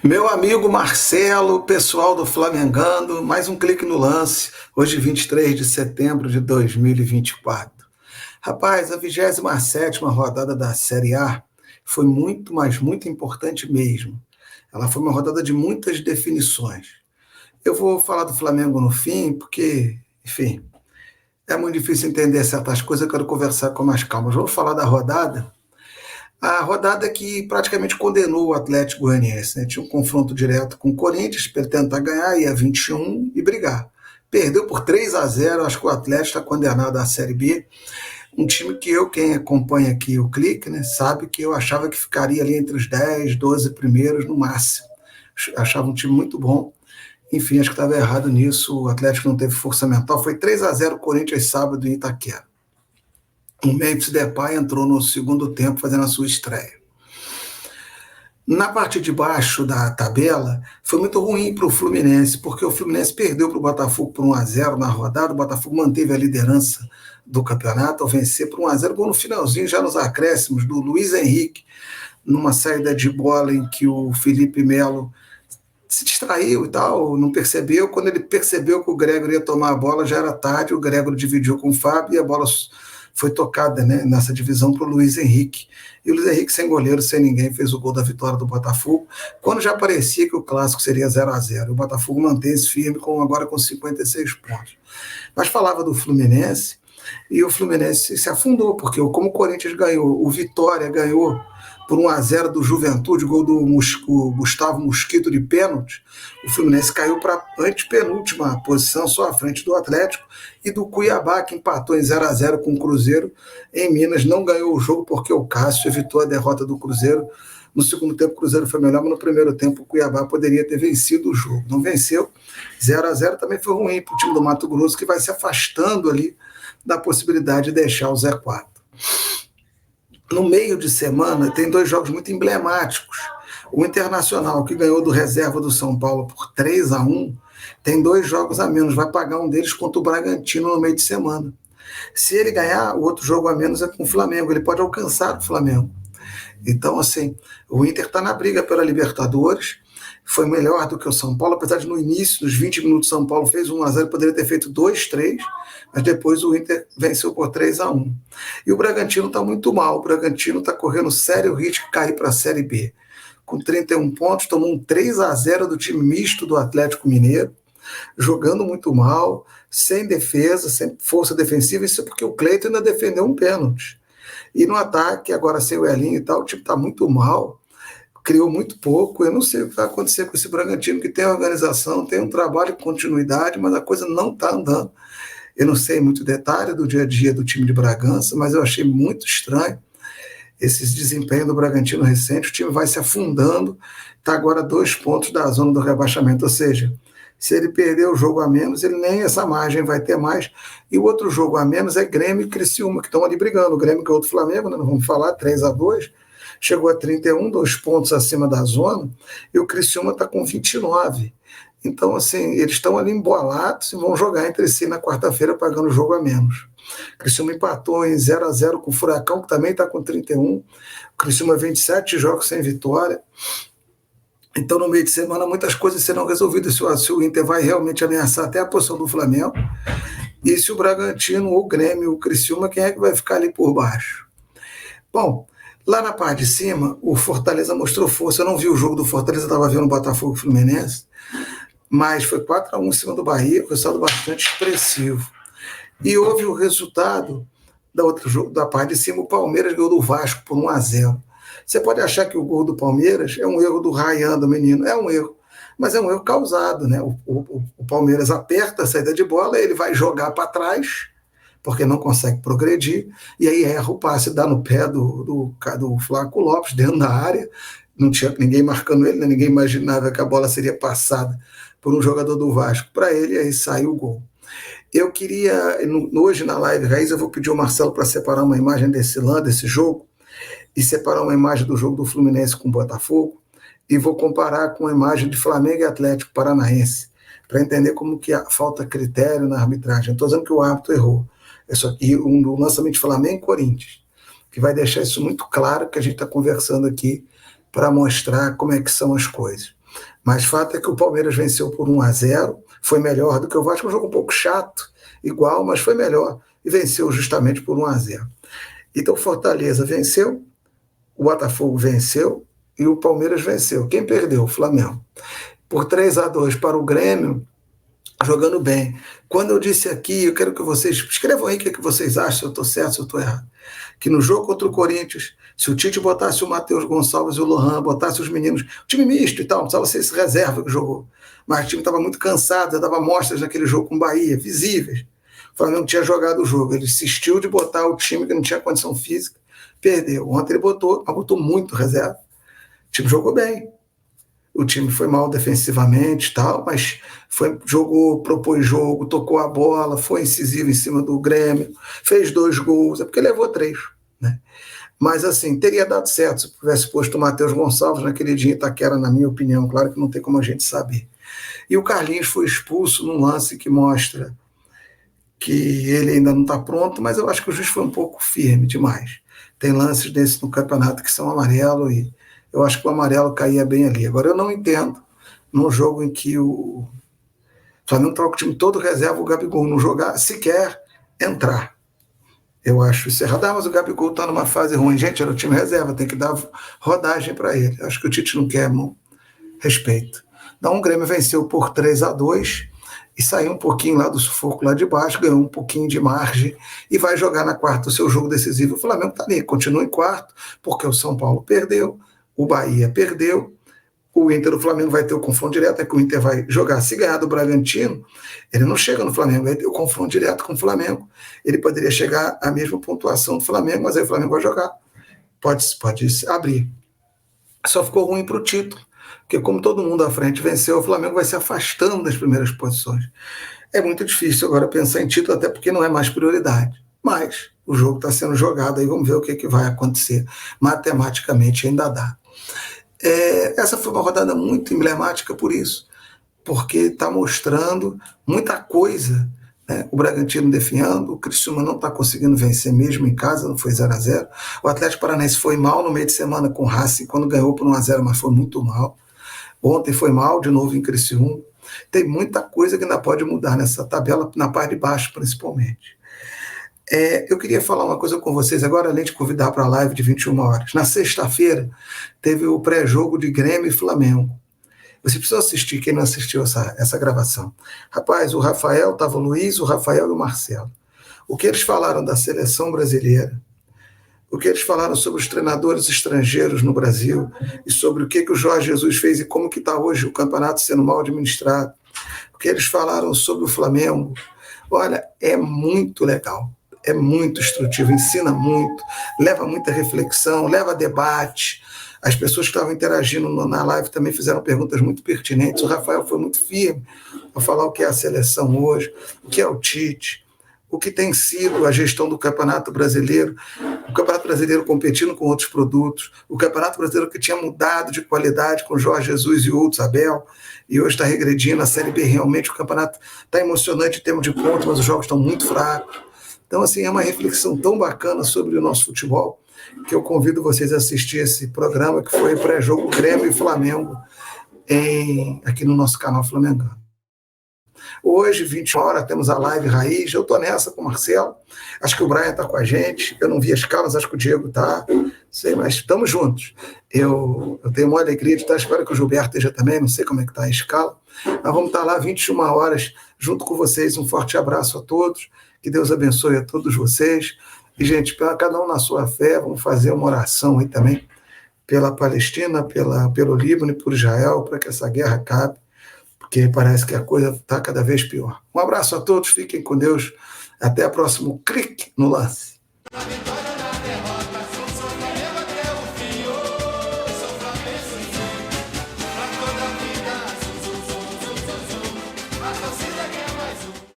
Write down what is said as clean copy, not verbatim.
Meu amigo Marcelo, pessoal do Flamengando, mais um clique no lance, hoje 23 de setembro de 2024. Rapaz, a 27ª rodada da Série A foi muito, mas muito importante mesmo. Ela foi uma rodada de muitas definições. Eu vou falar do Flamengo no fim, porque, enfim, é muito difícil entender certas coisas, eu quero conversar com mais calma. Vamos falar da rodada. A rodada que praticamente condenou o Atlético Goianiense, né? Tinha um confronto direto com o Corinthians para ele tentar ganhar, ia 21 e brigar. Perdeu por 3-0, acho que o Atlético está condenado à Série B. Um time que quem acompanha aqui o Clique, né, sabe que eu achava que ficaria ali entre os 10, 12 primeiros no máximo. Achava um time muito bom. Enfim, acho que estava errado nisso. O Atlético não teve força mental. Foi 3-0 Corinthians sábado em Itaquera. O Memphis Depay entrou no segundo tempo fazendo a sua estreia. Na parte de baixo da tabela, foi muito ruim para o Fluminense, porque o Fluminense perdeu para o Botafogo por 1-0 na rodada, o Botafogo manteve a liderança do campeonato ao vencer por 1-0, gol no finalzinho, já nos acréscimos, do Luiz Henrique, numa saída de bola em que o Felipe Melo se distraiu e tal, não percebeu. Quando ele percebeu que o Gregor ia tomar a bola, já era tarde, o Gregor dividiu com o Fábio e a bola foi tocada, né, nessa divisão para o Luiz Henrique. E o Luiz Henrique, sem goleiro, sem ninguém, fez o gol da vitória do Botafogo, quando já parecia que o clássico seria 0-0. O Botafogo mantém-se firme, agora com 56 pontos. Mas falava do Fluminense, e o Fluminense se afundou, porque como o Corinthians ganhou, o Vitória ganhou por 1-0 do Juventude, gol do Gustavo Mosquito de pênalti, o Fluminense caiu para a antepenúltima posição, só à frente do Atlético, e do Cuiabá, que empatou em 0-0 com o Cruzeiro em Minas, não ganhou o jogo porque o Cássio evitou a derrota do Cruzeiro. No segundo tempo o Cruzeiro foi melhor, mas no primeiro tempo o Cuiabá poderia ter vencido o jogo. Não venceu, 0-0 também foi ruim para o time do Mato Grosso, que vai se afastando ali da possibilidade de deixar o Z4. No meio de semana, tem dois jogos muito emblemáticos. O Internacional, que ganhou do reserva do São Paulo por 3-1, tem dois jogos a menos, vai pagar um deles contra o Bragantino no meio de semana. Se ele ganhar, o outro jogo a menos é com o Flamengo, ele pode alcançar o Flamengo. Então, assim, o Inter está na briga pela Libertadores, foi melhor do que o São Paulo, apesar de no início, dos 20 minutos, São Paulo fez 1-0, poderia ter feito 2-3, mas depois o Inter venceu por 3-1. E o Bragantino está muito mal, o Bragantino está correndo sério risco de cair para a Série B. Com 31 pontos, tomou um 3-0 do time misto do Atlético Mineiro, jogando muito mal, sem defesa, sem força defensiva, isso é porque o Cleiton ainda defendeu um pênalti. E no ataque, agora sem o Elinho e tal, o time está muito mal, criou muito pouco. Eu não sei o que vai acontecer com esse Bragantino, que tem organização, tem um trabalho de continuidade, mas a coisa não está andando. Eu não sei muito detalhe do dia a dia do time de Bragança, mas eu achei muito estranho esse desempenho do Bragantino recente. O time vai se afundando, está agora a 2 pontos da zona do rebaixamento, ou seja, se ele perder o jogo a menos, ele nem essa margem vai ter mais. E o outro jogo a menos é Grêmio e Criciúma, que estão ali brigando. O Grêmio, que é outro Flamengo, né? Não vamos falar, 3-2, chegou a 31, 2 pontos acima da zona, e o Criciúma está com 29. Então, assim, eles estão ali embolados e vão jogar entre si na quarta-feira, pagando o jogo a menos. O Criciúma empatou em 0-0 com o Furacão, que também está com 31. O Criciúma 27 jogos sem vitória. Então, no meio de semana, muitas coisas serão resolvidas. Se o Inter vai realmente ameaçar até a posição do Flamengo, e se o Bragantino, ou o Grêmio, o Criciúma, quem é que vai ficar ali por baixo? Bom, lá na parte de cima, o Fortaleza mostrou força. Eu não vi o jogo do Fortaleza, estava vendo o Botafogo Fluminense, mas foi 4-1 em cima do Bahia, um resultado bastante expressivo. E houve o resultado da parte de cima, o Palmeiras ganhou do Vasco por 1-0. Você pode achar que o gol do Palmeiras é um erro do Ryan, do menino, é um erro, mas é um erro causado, né? O Palmeiras aperta a saída de bola, ele vai jogar para trás, porque não consegue progredir, e aí erra o passe, dá no pé do Flaco Lopes, dentro da área, não tinha ninguém marcando ele, né? Ninguém imaginava que a bola seria passada por um jogador do Vasco para ele, e aí saiu o gol. Eu queria, hoje na live Raiz, eu vou pedir ao Marcelo para separar uma imagem desse jogo, e separar uma imagem do jogo do Fluminense com o Botafogo, e vou comparar com a imagem de Flamengo e Atlético Paranaense, para entender como que falta critério na arbitragem. Estou dizendo que o árbitro errou. E um lançamento de Flamengo e Corinthians, que vai deixar isso muito claro, que a gente está conversando aqui, para mostrar como é que são as coisas. Mas fato é que o Palmeiras venceu por 1-0, foi melhor do que o Vasco, um jogo um pouco chato, igual, mas foi melhor, e venceu justamente por 1-0. Então Fortaleza venceu, o Botafogo venceu e o Palmeiras venceu. Quem perdeu? O Flamengo. Por 3-2 para o Grêmio, jogando bem. Quando eu disse aqui, eu quero que vocês escrevam aí o que vocês acham, se eu estou certo, se eu estou errado. Que no jogo contra o Corinthians, se o Tite botasse o Matheus Gonçalves e o Lohan, botasse os meninos, time misto e tal, não precisava ser esse reserva que jogou, mas o time estava muito cansado, já dava amostras naquele jogo com o Bahia, visíveis. O Flamengo tinha jogado o jogo, ele insistiu de botar o time que não tinha condição física, perdeu. Ontem ele botou, mas botou muito reserva. O time jogou bem. O time foi mal defensivamente e tal, mas jogou, propôs jogo, tocou a bola, foi incisivo em cima do Grêmio, fez 2 gols, é porque levou 3, né? Mas assim, teria dado certo se tivesse posto o Matheus Gonçalves naquele dia em Itaquera, na minha opinião, claro que não tem como a gente saber. E o Carlinhos foi expulso num lance que mostra que ele ainda não está pronto, mas eu acho que o juiz foi um pouco firme demais. Tem lances desses no campeonato que são amarelo e eu acho que o amarelo caía bem ali. Agora, eu não entendo, num jogo em que o Flamengo está com o time todo reserva, o Gabigol não jogar, sequer entrar. Eu acho isso errado. Mas o Gabigol está numa fase ruim. Gente, era o time reserva, tem que dar rodagem para ele. Acho que o Tite não quer respeito. Então, o Grêmio venceu por 3-2 e saiu um pouquinho lá do sufoco lá de baixo, ganhou um pouquinho de margem e vai jogar na quarta o seu jogo decisivo. O Flamengo está ali, continua em quarto, porque o São Paulo perdeu, o Bahia perdeu, o Inter do Flamengo vai ter o confronto direto, é que o Inter vai jogar. Se ganhar do Bragantino, ele não chega no Flamengo, vai ter o confronto direto com o Flamengo. Ele poderia chegar à mesma pontuação do Flamengo, mas aí o Flamengo vai jogar. Pode abrir. Só ficou ruim para o título, porque como todo mundo à frente venceu, o Flamengo vai se afastando das primeiras posições. É muito difícil agora pensar em título, até porque não é mais prioridade. Mas o jogo está sendo jogado, aí vamos ver o que vai acontecer. Matematicamente ainda dá. Essa foi uma rodada muito emblemática por isso, porque está mostrando muita coisa, né? O Bragantino definhando, o Criciúma não está conseguindo vencer mesmo em casa, não foi 0-0. O Atlético Paranaense foi mal no meio de semana com o Racing, quando ganhou por 1-0, mas foi muito mal. Ontem foi mal, de novo em Criciúma. Tem muita coisa que ainda pode mudar nessa tabela, na parte de baixo principalmente. Eu queria falar uma coisa com vocês agora, além de convidar para a live de 21 horas. Na sexta-feira, teve o pré-jogo de Grêmio e Flamengo. Você precisa assistir, quem não assistiu essa gravação. Rapaz, o Rafael, estava o Luiz, o Rafael e o Marcelo. O que eles falaram da seleção brasileira, o que eles falaram sobre os treinadores estrangeiros no Brasil e sobre o que o Jorge Jesus fez e como que está hoje o campeonato sendo mal administrado, o que eles falaram sobre o Flamengo, olha, é muito legal. É muito instrutivo, ensina muito, leva muita reflexão, leva debate. As pessoas que estavam interagindo na live também fizeram perguntas muito pertinentes. O Rafael foi muito firme para falar o que é a seleção hoje, o que é o Tite, o que tem sido a gestão do Campeonato Brasileiro, o Campeonato Brasileiro competindo com outros produtos, o Campeonato Brasileiro que tinha mudado de qualidade com Jorge Jesus e outros, Abel, e hoje está regredindo. A Série B realmente, o campeonato está emocionante em termos de pontos, mas os jogos estão muito fracos. Então, assim, é uma reflexão tão bacana sobre o nosso futebol que eu convido vocês a assistir esse programa que foi pré-jogo Grêmio e Flamengo aqui no nosso canal Flamengando. Hoje, 20 horas, temos a live Raiz. Eu estou nessa com o Marcelo. Acho que o Brian está com a gente. Eu não vi as escalas, acho que o Diego está. Sei, mas estamos juntos. Eu tenho uma alegria de estar. Espero que o Gilberto esteja também. Não sei como é que está a escala. Nós vamos estar lá 21 horas junto com vocês. Um forte abraço a todos. Que Deus abençoe a todos vocês. E, gente, cada um na sua fé, vamos fazer uma oração aí também pela Palestina, pelo Líbano e por Israel, para que essa guerra acabe, porque parece que a coisa está cada vez pior. Um abraço a todos, fiquem com Deus. Até o próximo clique no lance.